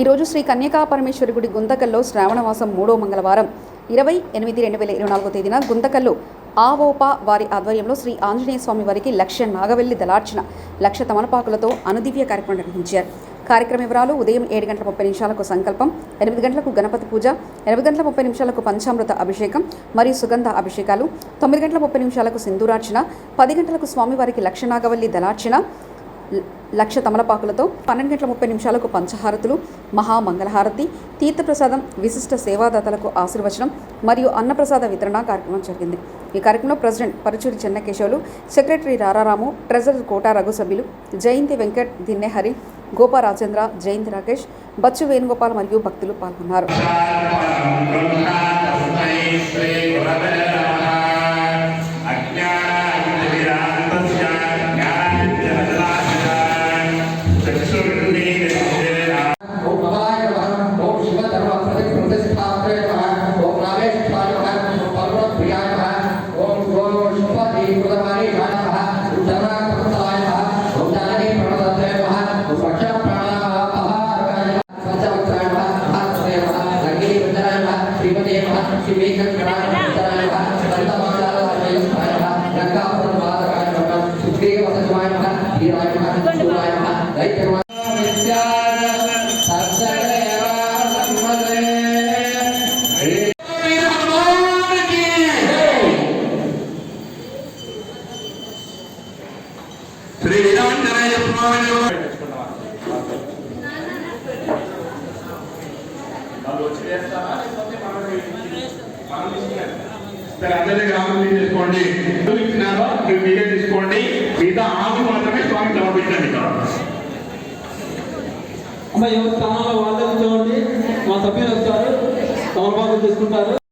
ఈరోజు శ్రీ కన్యకా పరమేశ్వరి గుడి గుంతకల్లో శ్రావణమాసం 3వ మంగళవారం 20/8/2024 తేదీన గుంతకల్లు ఆవోపా వారి ఆధ్వర్యంలో శ్రీ ఆంజనేయ స్వామి వారికి లక్ష నాగవెల్లి దళార్చన, లక్ష తమలపాకులతో అనుదివ్య కార్యక్రమం నిర్వహించారు. కార్యక్రమ వివరాలు: ఉదయం 7:30 సంకల్పం, 8 గంటలకు గణపతి పూజ, 8:30 పంచామృత అభిషేకం మరియు సుగంధ అభిషేకాలు, 9:30 సింధూరార్చన, 10 గంటలకు స్వామివారికి లక్ష నాగవల్లి దళార్చన, లక్ష తమలపాకులతో, 12:30 పంచహారతులు, మహామంగళహారతి, తీర్థప్రసాదం, విశిష్ట సేవాదాతలకు ఆశీర్వచనం మరియు అన్నప్రసాద వితరణ కార్యక్రమం జరిగింది. ఈ కార్యక్రమంలో president Paruchuri Chennakesavulu, secretary Rararamu, treasurer Kota Raghu సభ్యులు జయంతి వెంకట్, దిన్నె హరి, గోపా రాజేంద్ర, జయంతి రాకేష్, బచ్చు వేణుగోపాల్ మరియు భక్తులు పాల్గొన్నారు. అందరి గ్రామం తీసుకోండి, మీరే తీసుకోండి, మిగతా ఆకు మాత్రమే స్వామి సమర్పించండి. అమ్మ ఎవరి స్థానంలో వాళ్ళే ఉంచండి, మా సభ్యులు వస్తారు, తమలపాకులు తీసుకుంటారు.